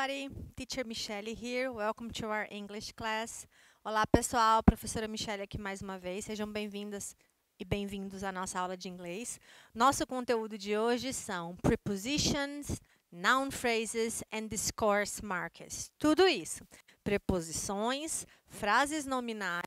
everybody. Teacher Michelle here. Welcome to our English class. Olá, pessoal. Professora Michelle aqui mais uma vez. Sejam bem-vindas e bem-vindos à nossa aula de inglês. Nosso conteúdo de hoje são prepositions, noun phrases and discourse markers. Tudo isso. Preposições, frases nominais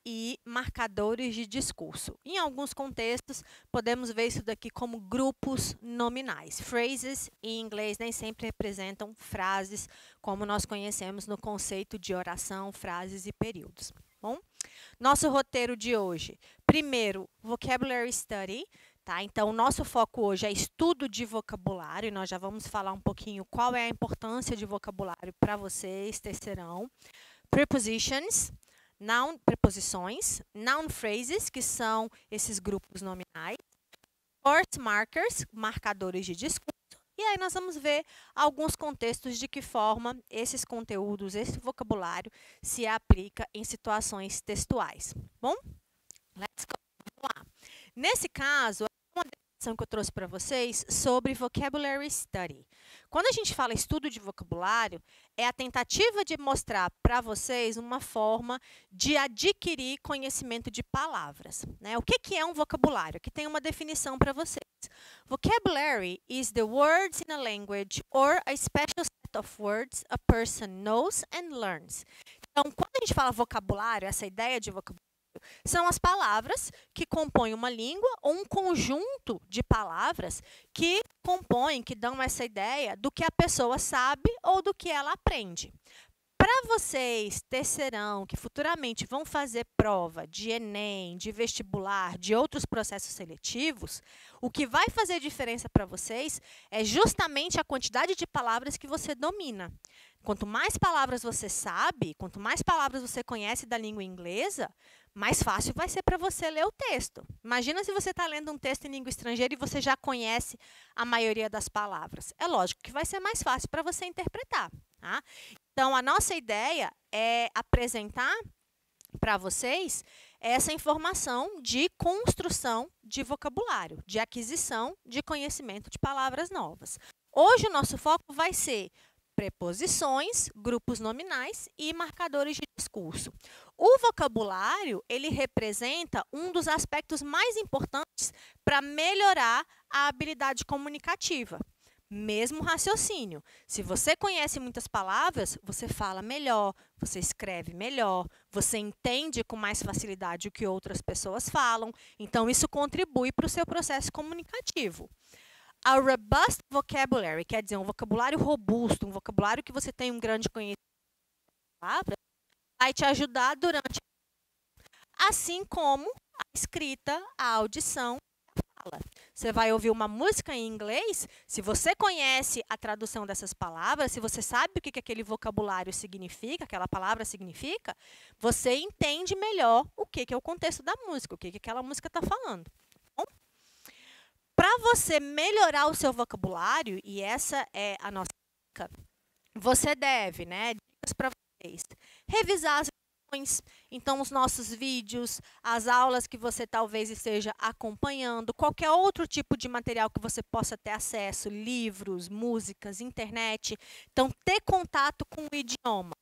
e marcadores de discurso. Em alguns contextos, podemos ver isso daqui como grupos nominais. Phrases, em inglês, nem sempre representam frases, como nós conhecemos no conceito de oração, frases e períodos. Bom, nosso roteiro de hoje. Primeiro, vocabulary study. Tá? Então, o nosso foco hoje é estudo de vocabulário. Nós já vamos falar um pouquinho qual é a importância de vocabulário para vocês, terceirão. Prepositions, preposições, noun phrases, que são esses grupos nominais. Discourse markers, marcadores de discurso. E aí nós vamos ver alguns contextos de que forma esses conteúdos, esse vocabulário se aplica em situações textuais. Bom? Let's go. Vamos lá. Nesse caso, uma definição que eu trouxe para vocês sobre vocabulary study. Quando a gente fala estudo de vocabulário, é a tentativa de mostrar para vocês uma forma de adquirir conhecimento de palavras, né? O que é um vocabulário? Aqui tem uma definição para vocês. Vocabulary is the words in a language or a special set of words a person knows and learns. Então, quando a gente fala vocabulário, essa ideia de vocabulário, são as palavras que compõem uma língua ou um conjunto de palavras que compõem, que dão essa ideia do que a pessoa sabe ou do que ela aprende. Para vocês, terceirão, que futuramente vão fazer prova de Enem, de vestibular, de outros processos seletivos, o que vai fazer diferença para vocês é justamente a quantidade de palavras que você domina. Quanto mais palavras você sabe, quanto mais palavras você conhece da língua inglesa, mais fácil vai ser para você ler o texto. Imagina se você está lendo um texto em língua estrangeira e você já conhece a maioria das palavras. É lógico que vai ser mais fácil para você interpretar. Tá? Então, a nossa ideia é apresentar para vocês essa informação de construção de vocabulário, de aquisição de conhecimento de palavras novas. Hoje, o nosso foco vai ser preposições, grupos nominais e marcadores de discurso. O vocabulário, ele representa um dos aspectos mais importantes para melhorar a habilidade comunicativa. Mesmo raciocínio. Se você conhece muitas palavras, você fala melhor, você escreve melhor, você entende com mais facilidade o que outras pessoas falam. Então, isso contribui para o seu processo comunicativo. A robust vocabulary, quer dizer, um vocabulário robusto, um vocabulário que você tem um grande conhecimento de palavras, vai te ajudar durante, assim como a escrita, a audição e a fala. Você vai ouvir uma música em inglês, se você conhece a tradução dessas palavras, se você sabe o que aquele vocabulário significa, aquela palavra significa, você entende melhor o que é o contexto da música, o que aquela música está falando. Para você melhorar o seu vocabulário, e essa é a nossa dica, você deve, dicas para vocês, revisar as lições, então os nossos vídeos, as aulas que você talvez esteja acompanhando, qualquer outro tipo de material que você possa ter acesso, livros, músicas, internet. Então, ter contato com o idioma.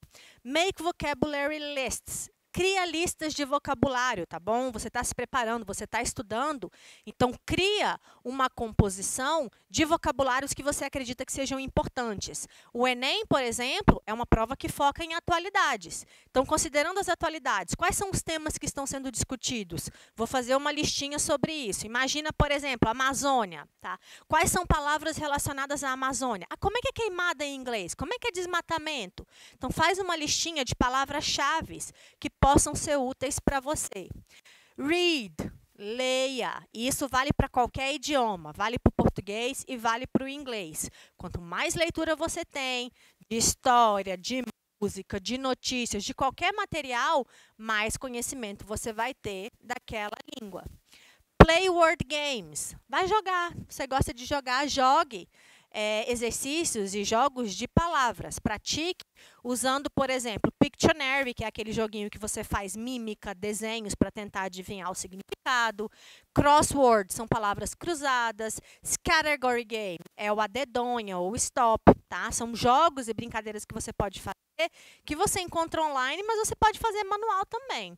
Make vocabulary lists. Cria listas de vocabulário, tá bom? Você está se preparando, você está estudando, então cria uma composição de vocabulários que você acredita que sejam importantes. O Enem, por exemplo, é uma prova que foca em atualidades. Então, considerando as atualidades, quais são os temas que estão sendo discutidos? Vou fazer uma listinha sobre isso. Imagina, por exemplo, Amazônia, tá? Quais são palavras relacionadas à Amazônia? Como é que é queimada em inglês? Como é que é desmatamento? Então, faz uma listinha de palavras-chave que possam ser úteis para você. Read, leia. E isso vale para qualquer idioma. Vale para o português e vale para o inglês. Quanto mais leitura você tem de história, de música, de notícias, de qualquer material, mais conhecimento você vai ter daquela língua. Play word games. Vai jogar. Você gosta de jogar, jogue. exercícios e jogos de palavras. Pratique usando, por exemplo, Pictionary, que é aquele joguinho que você faz mímica, desenhos para tentar adivinhar o significado. Crossword são palavras cruzadas. Category game é o adedonha ou o stop, tá? São jogos e brincadeiras que você pode fazer, que você encontra online, mas você pode fazer manual também.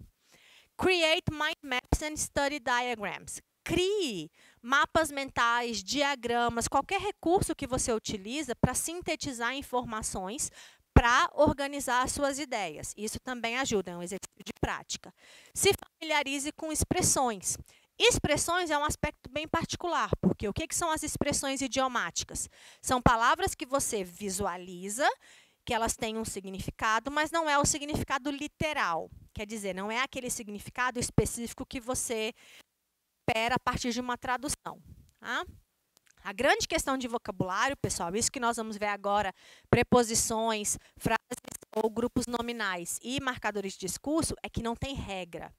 Create mind maps and study diagrams. Crie mapas mentais, diagramas, qualquer recurso que você utiliza para sintetizar informações, para organizar as suas ideias. Isso também ajuda, é um exercício de prática. Se familiarize com expressões. Expressões é um aspecto bem particular, porque o que são as expressões idiomáticas? São palavras que você visualiza, que elas têm um significado, mas não é o significado literal. Quer dizer, não é aquele significado específico que você espera a partir de uma tradução. Tá? A grande questão de vocabulário, pessoal, isso que nós vamos ver agora, preposições, frases ou grupos nominais e marcadores de discurso, é que não tem regra.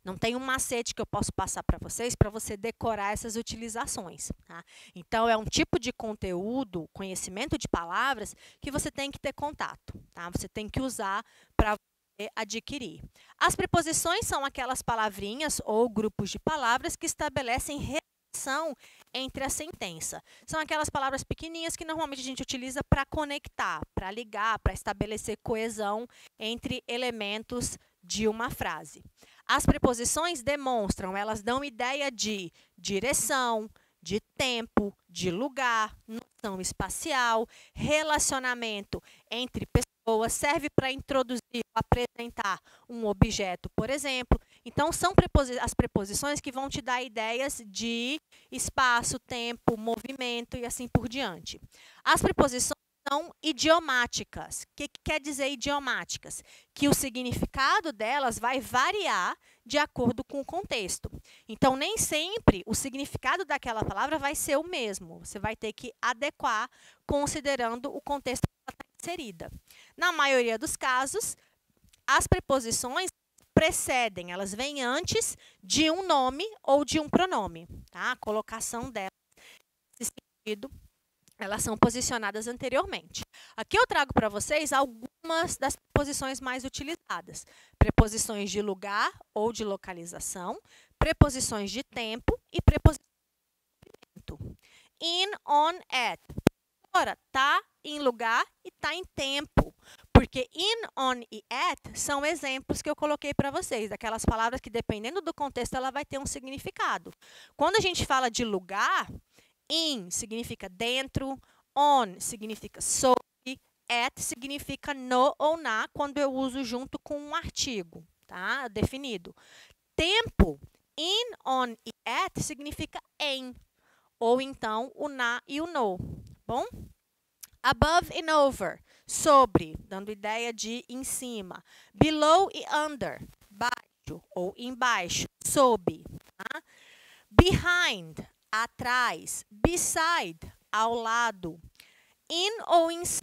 Não tem um macete que eu posso passar para vocês para você decorar essas utilizações. Tá? Então, é um tipo de conteúdo, conhecimento de palavras, que você tem que ter contato. Tá? Você tem que usar para você adquirir. As preposições são aquelas palavrinhas ou grupos de palavras que estabelecem relação entre a sentença. São aquelas palavras pequenininhas que normalmente a gente utiliza para conectar, para ligar, para estabelecer coesão entre elementos de uma frase. As preposições demonstram, elas dão ideia de direção, de tempo, de lugar, noção espacial, relacionamento entre pessoas, serve para introduzir, apresentar um objeto, por exemplo. Então, são as preposições que vão te dar ideias de espaço, tempo, movimento e assim por diante. As preposições são idiomáticas. O que quer dizer idiomáticas? Que o significado delas vai variar de acordo com o contexto. Então, nem sempre o significado daquela palavra vai ser o mesmo. Você vai ter que adequar considerando o contexto que ela está inserida. Na maioria dos casos, as preposições precedem, elas vêm antes de um nome ou de um pronome. Tá? A colocação delas, nesse sentido, elas são posicionadas anteriormente. Aqui eu trago para vocês algumas das preposições mais utilizadas. Preposições de lugar ou de localização, preposições de tempo e preposições de movimento. In, on, at. Agora, tá em lugar e tá em tempo. Porque in, on e at são exemplos que eu coloquei para vocês, daquelas palavras que, dependendo do contexto, ela vai ter um significado. Quando a gente fala de lugar, in significa dentro, on significa sobre, at significa no ou na, quando eu uso junto com um artigo, tá? Definido. Tempo, in, on e at significa em, ou então o na e o no, bom? Above and over, sobre, dando ideia de em cima. Below e under, baixo ou embaixo, sob. Tá? Behind, atrás. Beside, ao lado. In ou inside,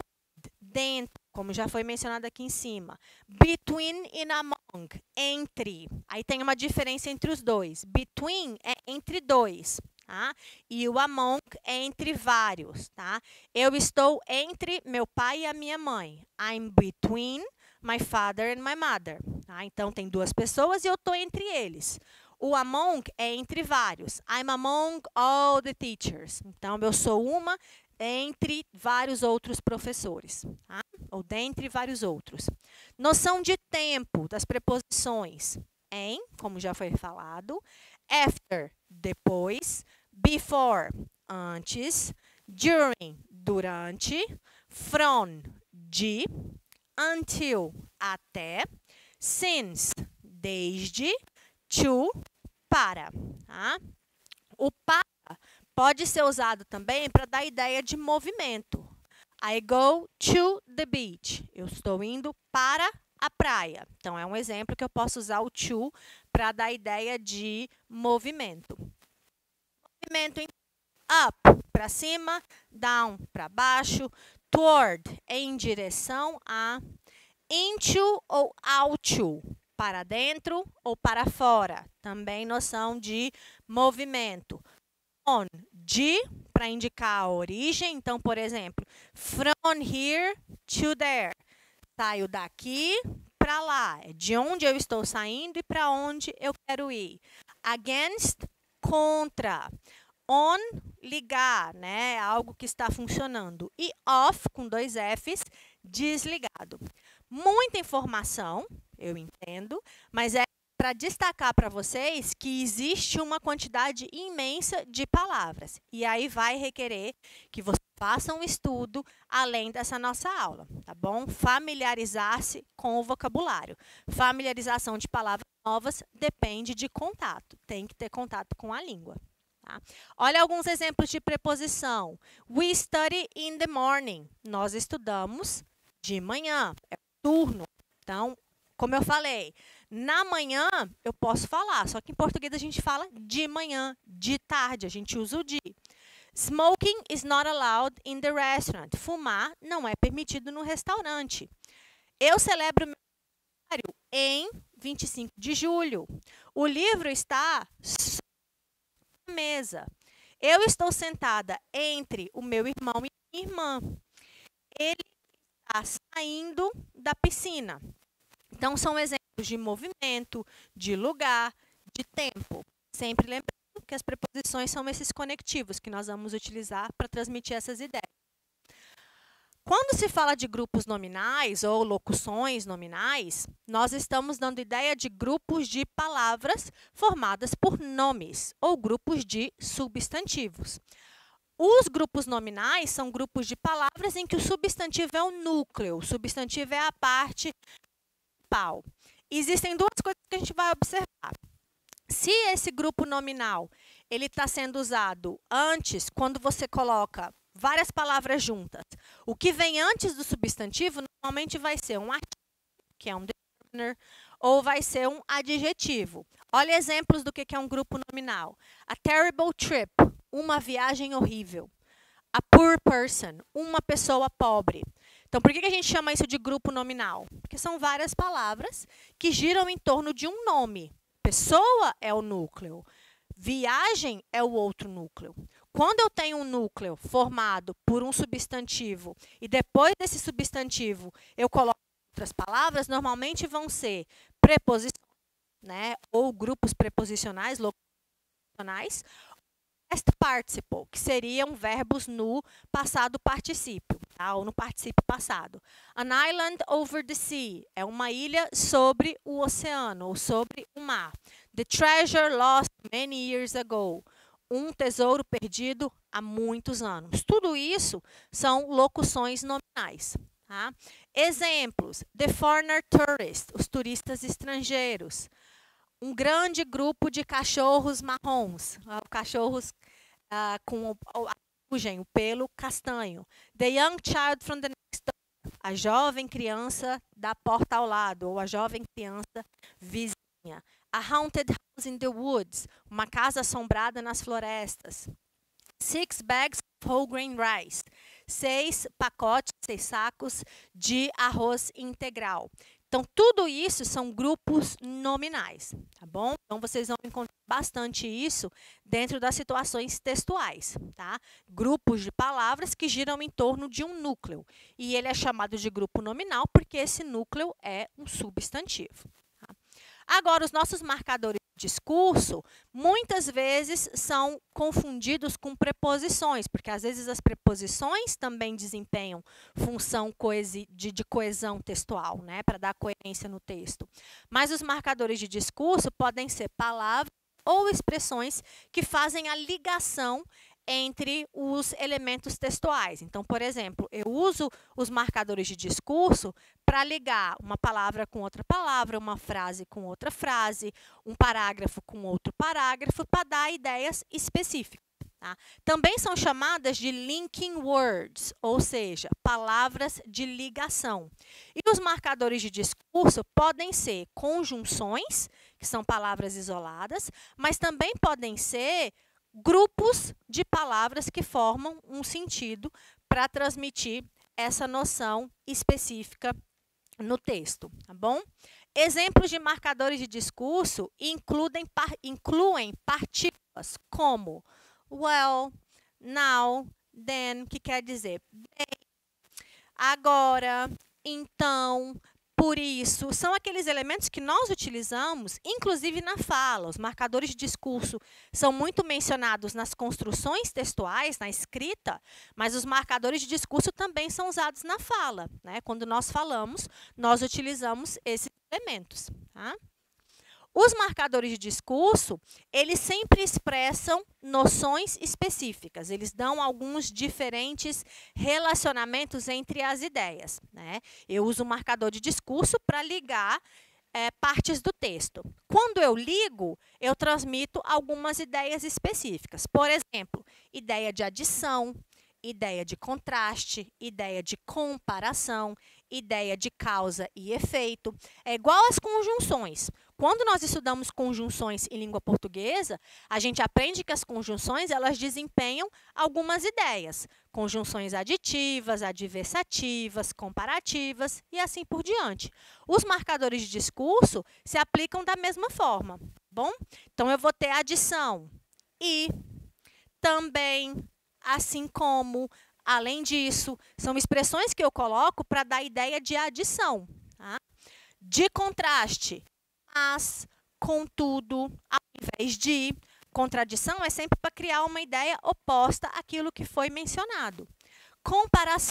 dentro, como já foi mencionado aqui em cima. Between and among, entre. Aí tem uma diferença entre os dois. Between é entre dois. Tá? E o among é entre vários. Tá? Eu estou entre meu pai e a minha mãe. I'm between my father and my mother. Tá? Então, tem duas pessoas e eu estou entre eles. O among é entre vários. I'm among all the teachers. Então, eu sou uma entre vários outros professores. Tá? Ou dentre vários outros. Noção de tempo das preposições. Em, como já foi falado. After, depois. Before, antes. During, durante. From, de. Until, até. Since, desde. To, para. Tá? O para pode ser usado também para dar ideia de movimento. I go to the beach. Eu estou indo para a praia. Então, é um exemplo que eu posso usar o to para dar ideia de movimento. Movimento up, para cima, down, para baixo, toward, em direção a, into ou out to, para dentro ou para fora. Também noção de movimento. On, de, para para indicar a origem. Então, por exemplo, from here to there. Saio daqui para lá. É de onde eu estou saindo e para onde eu quero ir. Against, contra. On, ligar, né? Algo que está funcionando. E off, com 2 Fs, desligado. Muita informação, eu entendo, mas é para destacar para vocês que existe uma quantidade imensa de palavras. E aí vai requerer que você faça um estudo além dessa nossa aula, tá bom? Familiarizar-se com o vocabulário. Familiarização de palavras novas depende de contato. Tem que ter contato com a língua. Tá? Olha alguns exemplos de preposição. We study in the morning. Nós estudamos de manhã. É turno. Então, como eu falei, na manhã eu posso falar, só que em português a gente fala de manhã, de tarde, a gente usa o de. Smoking is not allowed in the restaurant. Fumar não é permitido no restaurante. Eu celebro meu aniversário em 25 de julho. O livro está sobre a mesa. Eu estou sentada entre o meu irmão e minha irmã. Ele está saindo da piscina. Então, são exemplos de movimento, de lugar, de tempo. Sempre lembrando que as preposições são esses conectivos que nós vamos utilizar para transmitir essas ideias. Quando se fala de grupos nominais ou locuções nominais, nós estamos dando ideia de grupos de palavras formadas por nomes ou grupos de substantivos. Os grupos nominais são grupos de palavras em que o substantivo é o núcleo, o substantivo é a parte principal. Existem duas coisas que a gente vai observar. Se esse grupo nominal ele está sendo usado antes, quando você coloca várias palavras juntas, o que vem antes do substantivo normalmente vai ser um artigo, que é um determiner, ou vai ser um adjetivo. Olha exemplos do que é um grupo nominal. A terrible trip, uma viagem horrível. A poor person, uma pessoa pobre. Então, por que a gente chama isso de grupo nominal? Porque são várias palavras que giram em torno de um nome. Pessoa é o núcleo, viagem é o outro núcleo. Quando eu tenho um núcleo formado por um substantivo e depois desse substantivo eu coloco outras palavras, normalmente vão ser preposições, né, ou grupos preposicionais, locucionais, past participle, que seriam verbos no passado particípio, tá? Ou no particípio passado. An island over the sea é uma ilha sobre o oceano ou sobre o mar. The treasure lost many years ago. Um tesouro perdido há muitos anos. Tudo isso são locuções nominais. Tá? Exemplos. The foreigner tourist, os turistas estrangeiros. Um grande grupo de cachorros marrons, cachorros com o pelo castanho. The young child from the next door, a jovem criança da porta ao lado, ou a jovem criança vizinha. A haunted house in the woods, uma casa assombrada nas florestas. 6 bags of whole grain rice, 6 pacotes, 6 sacos de arroz integral. Então, tudo isso são grupos nominais, tá bom? Então, vocês vão encontrar bastante isso dentro das situações textuais, tá? Grupos de palavras que giram em torno de um núcleo. E ele é chamado de grupo nominal porque esse núcleo é um substantivo. Tá? Agora, os nossos marcadores de discurso, muitas vezes, são confundidos com preposições, porque, às vezes, as preposições também desempenham função de coesão textual, né, para dar coerência no texto. Mas os marcadores de discurso podem ser palavras ou expressões que fazem a ligação entre os elementos textuais. Então, por exemplo, eu uso os marcadores de discurso para ligar uma palavra com outra palavra, uma frase com outra frase, um parágrafo com outro parágrafo, para dar ideias específicas. Tá? Também são chamadas de linking words, ou seja, palavras de ligação. E os marcadores de discurso podem ser conjunções, que são palavras isoladas, mas também podem ser grupos de palavras que formam um sentido para transmitir essa noção específica no texto, tá bom? Exemplos de marcadores de discurso incluem partículas como well, now, then, que quer dizer agora, então, por isso, são aqueles elementos que nós utilizamos, inclusive na fala. Os marcadores de discurso são muito mencionados nas construções textuais, na escrita, mas os marcadores de discurso também são usados na fala, né? Quando nós falamos, nós utilizamos esses elementos, tá? Os marcadores de discurso, eles sempre expressam noções específicas. Eles dão alguns diferentes relacionamentos entre as ideias, né? Eu uso o marcador de discurso para ligar partes do texto. Quando eu ligo, eu transmito algumas ideias específicas. Por exemplo, ideia de adição, ideia de contraste, ideia de comparação, ideia de causa e efeito. É igual às conjunções. Quando nós estudamos conjunções em língua portuguesa, a gente aprende que as conjunções elas desempenham algumas ideias. Conjunções aditivas, adversativas, comparativas e assim por diante. Os marcadores de discurso se aplicam da mesma forma, bom? Então, eu vou ter adição e também, assim como, além disso, são expressões que eu coloco para dar ideia de adição, tá? De contraste, mas, contudo, ao invés de. Contradição é sempre para criar uma ideia oposta àquilo que foi mencionado. Comparação,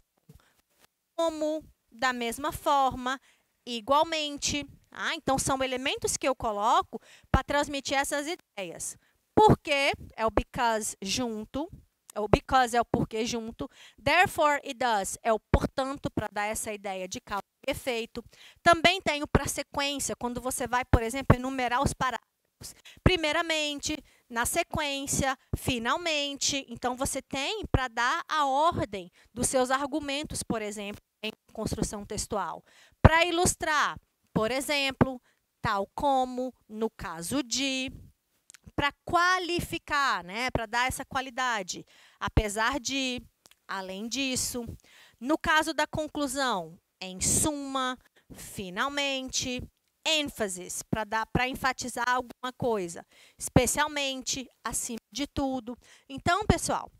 como, da mesma forma, igualmente. Então, são elementos que eu coloco para transmitir essas ideias. Porque é o because junto. O because é o porque junto. Therefore it does é o portanto para dar essa ideia de causa e efeito. Também tem o para sequência, quando você vai, por exemplo, enumerar os parágrafos. Primeiramente, na sequência, finalmente. Então, você tem para dar a ordem dos seus argumentos, por exemplo, em construção textual. Para ilustrar, por exemplo, tal como, no caso de. Para qualificar, né? Para dar essa qualidade. Apesar de, além disso. No caso da conclusão, em suma, finalmente, ênfases, para enfatizar alguma coisa, especialmente, acima de tudo. Então, pessoal,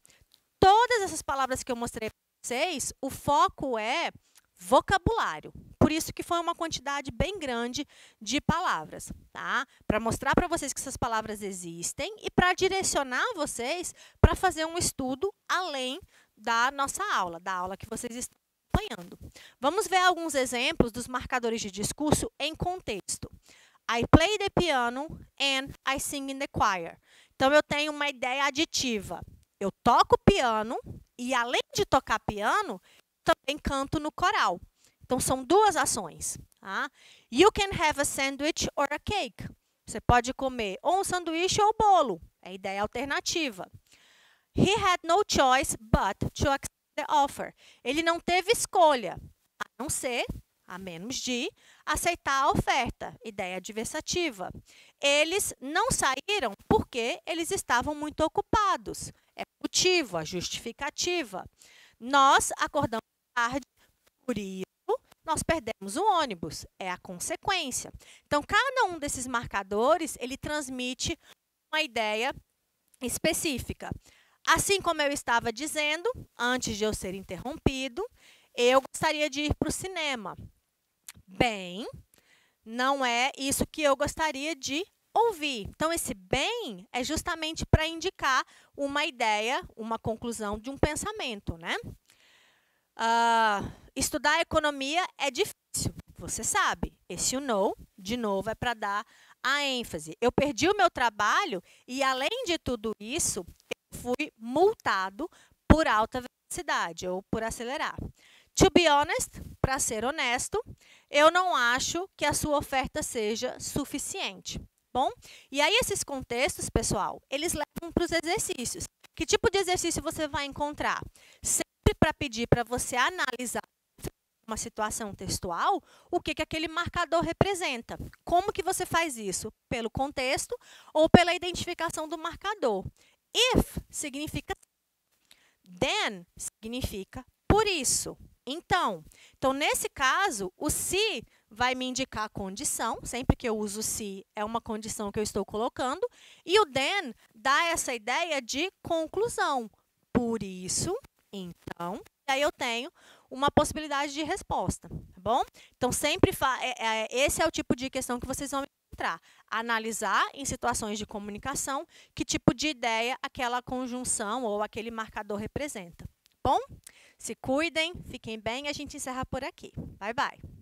todas essas palavras que eu mostrei para vocês, o foco é vocabulário. Por isso que foi uma quantidade bem grande de palavras, tá? Para mostrar para vocês que essas palavras existem e para direcionar vocês para fazer um estudo além da nossa aula, da aula que vocês estão acompanhando. Vamos ver alguns exemplos dos marcadores de discurso em contexto. I play the piano and I sing in the choir. Então, eu tenho uma ideia aditiva. Eu toco piano e, além de tocar piano, também canto no coral. Então, são duas ações. Tá? You can have a sandwich or a cake. Você pode comer ou um sanduíche ou bolo. É a ideia alternativa. He had no choice but to accept the offer. Ele não teve escolha, a não ser, a menos de, aceitar a oferta. Ideia adversativa. Eles não saíram porque eles estavam muito ocupados. É motivo, a justificativa. Nós acordamos tarde, por isso nós perdemos o ônibus. É a consequência. Então, cada um desses marcadores, ele transmite uma ideia específica. Assim como eu estava dizendo, antes de eu ser interrompido, eu gostaria de ir para o cinema. Bem, não é isso que eu gostaria de ouvir. Então, esse bem é justamente para indicar uma ideia, uma conclusão de um pensamento, né? Estudar economia é difícil, você sabe. Esse know, de novo, é para dar a ênfase. Eu perdi o meu trabalho e, além de tudo isso, eu fui multado por alta velocidade ou por acelerar. To be honest, para ser honesto, eu não acho que a sua oferta seja suficiente. Bom, e aí esses contextos, pessoal, eles levam para os exercícios. Que tipo de exercício você vai encontrar? Sempre para pedir para você analisar uma situação textual, o que aquele marcador representa. Como que você faz isso? Pelo contexto ou pela identificação do marcador. If significa then significa por isso. Então, nesse caso, o se vai me indicar a condição. Sempre que eu uso se, é uma condição que eu estou colocando. E o then dá essa ideia de conclusão. por isso, então, e aí eu tenho uma possibilidade de resposta, tá bom? Então, sempre esse é o tipo de questão que vocês vão encontrar. Analisar em situações de comunicação que tipo de ideia aquela conjunção ou aquele marcador representa. Bom? Se cuidem, fiquem bem, a gente encerra por aqui. Bye, bye!